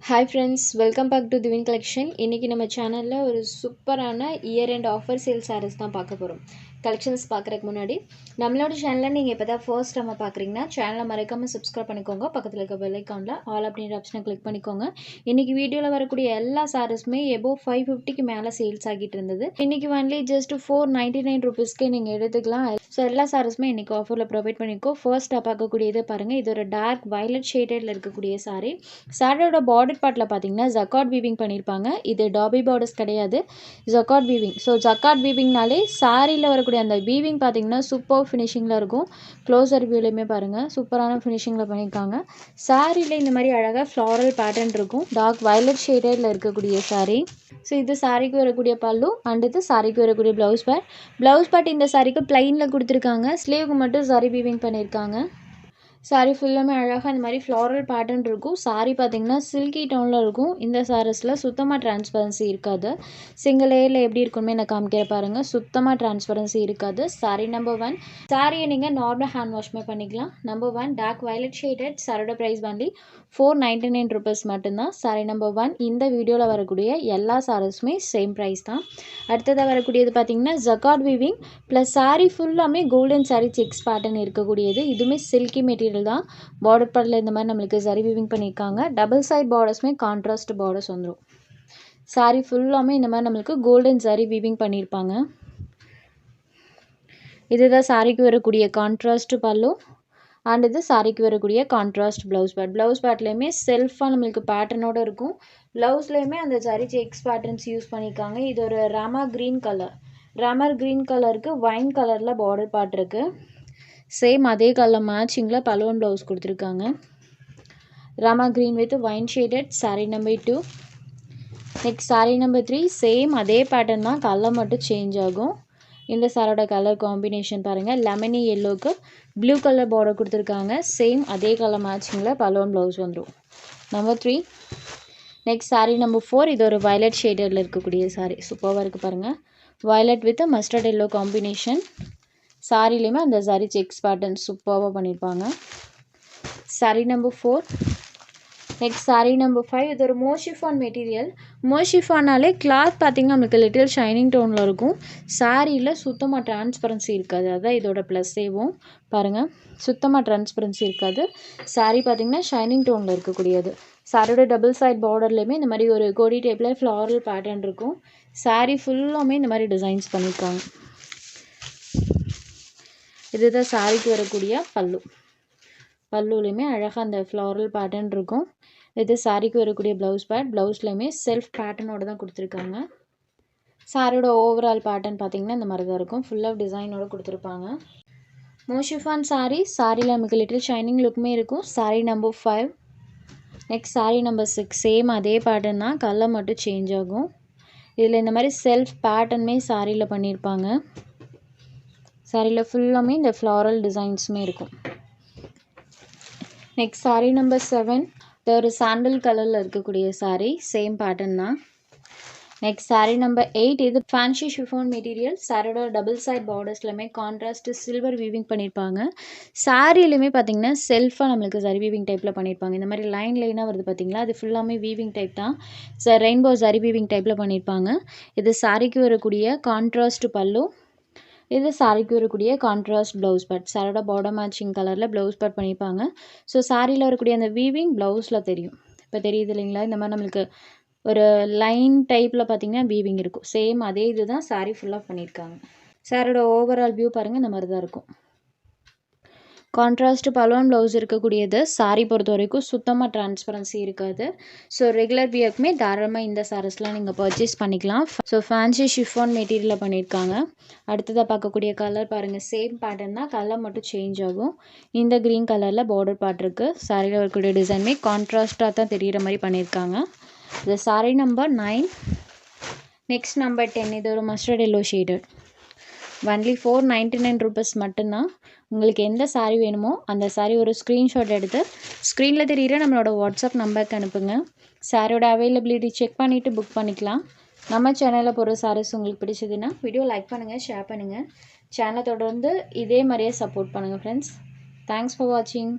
Hi friends, welcome back to Divine Collection. இன்னைக்கு நம்ம சேனல்ல ஒரு சூப்பரான year end offer sale sarees தான் பார்க்க போறோம். கலெக்ஷன்ஸ் பார்க்கறதுக்கு முன்னாடி நம்மளோட சேனலை நீங்க இப்பதான் ஃபர்ஸ்ட் டைம் பார்க்கறீங்கன்னா சேனலை மறக்காம சப்ஸ்கிரைப் பண்ணிக்கோங்க. பக்கத்துல இருக்க பெல் ஐகான்ல ஆல் அப்படிங்கற ஆப்ஷனை கிளிக் பண்ணிக்கோங்க. இன்னைக்கு வீடியோல வரக்கூடிய எல்லா சாரீஸ்மே above 550க்கு மேல சேல்ஸ் ஆகிட்டு இருந்தது. இன்னைக்கு only just 499 ரூபீஸ்க்கு நீங்க எடுத்துக்கலாம். சோ எல்லா சாரீஸ்மே இன்னைக்கு ஆஃபர்ல ப்ரொவைட் பண்ணிக்கோ. ஃபர்ஸ்ட் பார்க்கக்கூடியது பாருங்க. இது ஒரு டார்க் வயலட் ஷேடட்ல இருக்கக்கூடிய சாரி. சாரியோட பார்டர் பார்ட்ல பாத்தீங்கன்னா ஜக்கார்ட் வீவிங் பண்ணிருப்பாங்க. இது டாபி பார்டர்ஸ் கிடையாது, ஜக்கார்ட் வீவிங். ஸோ ஜக்கார்ட் வீவிங்னாலே சாரியில் வரக்கூடிய அந்த வீவிங் பார்த்தீங்கன்னா சூப்பர் ஃபினிஷிங்கில் இருக்கும். க்ளோசர் வியூலையுமே பாருங்கள் சூப்பரான ஃபினிஷிங்கில் பண்ணியிருக்காங்க. சாரியில் இந்த மாதிரி அழகாக ஃப்ளாரல் பேட்டர்ன் இருக்கும். டார்க் வயலட் ஷேடடில் இருக்கக்கூடிய சாரி. ஸோ இது சாரிக்கு வரக்கூடிய பல்லு அண்ட் இது சாரிக்கு வரக்கூடிய ப்ளவுஸ் பேட். ப்ளவுஸ் பேட் இந்த சாரிக்கு பிளைனில் கொடுத்துருக்காங்க. ஸ்லீவுக்கு மட்டும் சாரி வீவிங் பண்ணியிருக்காங்க. சாரி ஃபுல்லாமே அழகாக இந்த மாதிரி ஃப்ளாரல் பேட்டர்ன் இருக்கும். சாரி பார்த்தீங்கன்னா சில்கி டவுனில் இருக்கும். இந்த சாரீஸில் சுத்தமாக டிரான்ஸ்பரன்சி இருக்காது. சிங்கிள் லேயரில் எப்படி இருக்குமே நான் காமிக்கிற பாருங்கள். சுத்தமாக டிரான்ஸ்பரன்சி இருக்காது. சாரி நம்பர் 1. சாரியை நீங்கள் நார்மல் ஹேண்ட் வாஷ்மே பண்ணிக்கலாம். Number 1 dark violet shaded. சாரியோட ப்ரைஸ் வந்து 499 ரூபீஸ் மட்டும்தான். சாரி நம்பர் 1. இந்த வீடியோவில் வரக்கூடிய எல்லா சாரீஸுமே சேம் ப்ரைஸ் தான். அடுத்ததாக வரக்கூடியது பார்த்தீங்கன்னா ஜக்கார்ட் வீவிங் ப்ளஸ் சாரி ஃபுல்லாமே கோல்டன் சாரி செக்ஸ் பேட்டர்ன் இருக்கக்கூடியது. இதுவுமே சில்கி மெட்டீரியல் தான். பார்டர் பார்ட்ல இந்த மாதிரி நம்மளுக்கு சரி வீவிங் பண்ணியிருக்காங்க. டபுள் சைட் பார்டர்ஸ்மே கான்ட்ராஸ்ட் பார்டர்ஸ் வந்துடும். சாரி ஃபுல்லாமே இந்த மாதிரி நம்மளுக்கு கோல்டன் சாரி வீவிங் பண்ணியிருப்பாங்க. இதுதான் சாரிக்கு வரக்கூடிய கான்ட்ராஸ்ட் பல்லு அண்ட் இது சாரிக்கு வரக்கூடிய கான்ட்ராஸ்ட் ப்ளவுஸ் பேட். ப்ளவுஸ் பேட்லேயுமே செல்ஃபாக நம்மளுக்கு பேட்டர்னோட இருக்கும். ப்ளவுஸ்லேயுமே அந்த சரி செக்ஸ் பேட்டர்ன்ஸ் யூஸ் பண்ணியிருக்காங்க. இது ஒரு Rama green colour. Ramar green கலருக்கு வைன் கலரில் பார்டர் பார்ட் இருக்குது. சேம் அதே கலர் மேட்சிங்கில் பலூன் ப்ளவுஸ் கொடுத்துருக்காங்க. Rama green with wine shaded. Sari number 2. Next sari number 3. Same அதே பேட்டர்ன் தான், கலர் மட்டும் சேஞ்ச் ஆகும். இந்த சாரோட கலர் காம்பினேஷன் பாருங்கள். லெமனி எல்லோவுக்கு ப்ளூ கலர் பார்டர் கொடுத்துருக்காங்க. சேம் அதே கலர் மேட்சிங்கில் பலூன் ப்ளவுஸ் வந்துடும். நம்பர் 3. Next sari number 4. இது ஒரு வயலட் ஷேடடில் இருக்கக்கூடிய சாரீ. சூப்பராக இருக்குது பாருங்கள். Violet with mustard yellow combination. சாரிலையுமே அந்த சாரி செக்ஸ் பேட்டர்ன் சூப்பராக பண்ணியிருப்பாங்க. Sari number 4. Next sari number 5. இது ஒரு மோஷிஃபான் மெட்டீரியல். மோஷிஃபானாலே கிளாத் பார்த்திங்கன்னா நம்மளுக்கு லிட்டில் ஷைனிங் டோனில் இருக்கும். சாரியில் சுத்தமாக டிரான்ஸ்பரன்சி இருக்காது. அதான் இதோட ப்ளஸ்ஸேவும் பாருங்கள். சுத்தமாக டிரான்ஸ்பரன்சி இருக்காது. சாரி பார்த்திங்கன்னா ஷைனிங் டோனில் இருக்கக்கூடியது. சாரியோட டபுள் சைட் பார்டர்லேயுமே இந்த மாதிரி ஒரு கொடி டைப்பில் ஃப்ளாரல் பேட்டர்ன் இருக்கும். சாரி ஃபுல்லாமே இந்த மாதிரி டிசைன்ஸ் பண்ணியிருக்காங்க. இதுதான் சாரிக்கு வரக்கூடிய பல்லு. பல்லுலையுமே அழகாக அந்த ஃப்ளாரல் பேட்டர்ன் இருக்கும். இது சாரிக்கு வரக்கூடிய ப்ளவுஸ் பேட். ப்ளவுஸ்லையுமே செல்ஃப் பேட்டர்னோடு தான் கொடுத்துருக்காங்க. சாரியோட ஓவரால் பேட்டர்ன் பார்த்திங்கன்னா இந்த மாதிரி தான் இருக்கும். ஃபுல்லாக டிசைனோடு கொடுத்துருப்பாங்க. மோஷிஃபான் சாரி. சாரியில் நமக்கு லிட்டில் ஷைனிங் லுக்குமே இருக்கும். Sorry number 5. Next sari number 6. Same அதே பேட்டர்ன் தான், கலர் மட்டும் சேஞ்ச் ஆகும். இதில் இந்த மாதிரி செல்ஃப் பேட்டர்னுமே சாரியில் பண்ணியிருப்பாங்க. சாரியில் ஃபுல்லாமே இந்த ஃப்ளாரல் டிசைன்ஸுமே இருக்கும். Next sari number 7. இது ஒரு சாண்டல் கலரில் இருக்கக்கூடிய சாரி. சேம் பேட்டர்ன் தான். Next sari number 8. இது ஃபேன்சி ஷிஃபான் மெட்டீரியல். சாரியோட டபுள் சைட் பார்டர்ஸ்லையுமே கான்ட்ராஸ்ட் சில்வர் வீவிங் பண்ணியிருப்பாங்க. சாரிலையுமே பார்த்தீங்கன்னா செல்ஃபாக நம்மளுக்கு சரி வீவிங் டைப்பில் பண்ணியிருப்பாங்க. இந்த மாதிரி லைன் லைனாக வருது பார்த்தீங்களா, அது ஃபுல்லாமே வீவிங் டைப் தான். ரெயின்போ சரி வீவிங் டைப்பில் பண்ணியிருப்பாங்க. இது சாரிக்கு வரக்கூடிய கான்ட்ராஸ்ட் பல்லு. இது சாரிக்கு வரக்கூடிய கான்ட்ராஸ்ட் ப்ளவுஸ் பேட். சாரியோட பார்டர் மேட்சிங் கலரில் ப்ளவுஸ் பேட் பண்ணியிருப்பாங்க. ஸோ சாரியில் வரக்கூடிய அந்த வீவிங் ப்ளவுஸில் தெரியும். இப்போ தெரியுது இல்லைங்களா, இந்த மாதிரி நம்மளுக்கு ஒரு லைன் டைப்பில் பார்த்திங்கன்னா வீவிங் இருக்கும். சேம் அதே இது தான் சாரி ஃபுல்லாக பண்ணியிருக்காங்க. சாரியோட ஓவரால் வியூ பாருங்கள், இந்த மாதிரி தான் இருக்கும். கான்ட்ராஸ்ட் பலூன் ப்ளவுஸ் இருக்கக்கூடியது. சாரி பொறுத்த வரைக்கும் சுத்தமாக டிரான்ஸ்பரன்சி இருக்காது. ஸோ ரெகுலர் வியர்க்குமே தாராளமாக இந்த சாரீஸ்லாம் நீங்கள் பர்ச்சேஸ் பண்ணிக்கலாம். ஸோ ஃபேன்சி ஷிஃபான் மெட்டீரியலில் பண்ணியிருக்காங்க. அடுத்ததாக பார்க்கக்கூடிய கலர் பாருங்கள். சேம் பேட்டர்ன் தான், கலர் மட்டும் சேஞ்ச் ஆகும். இந்த க்ரீன் கலரில் பார்டர் பார்ட் இருக்குது. சாரியில் வரக்கூடிய டிசைனுமே கான்ட்ராஸ்ட்டாக தான் தெரிகிற மாதிரி பண்ணியிருக்காங்க. இது சாரி நம்பர் 9. Next number 10. இது ஒரு mustard yellow shaded. Only 499 rupees மட்டும்தான். உங்களுக்கு எந்த சாரீ வேணுமோ அந்த சாரீ ஒரு ஸ்க்ரீன்ஷாட் எடுத்து ஸ்க்ரீனில் தெரிகிற நம்மளோட வாட்ஸ்அப் நம்பருக்கு அனுப்புங்க. சாரியோட அவைலபிலிட்டி செக் பண்ணிவிட்டு புக் பண்ணிக்கலாம். நம்ம சேனலில் போகிற சாரீஸ் உங்களுக்கு பிடிச்சதுன்னா வீடியோ லைக் பண்ணுங்கள், ஷேர் பண்ணுங்கள். சேனலை தொடர்ந்து இதே மாதிரியே சப்போர்ட் பண்ணுங்கள் ஃப்ரெண்ட்ஸ். தேங்க்ஸ் ஃபார் வாட்சிங்.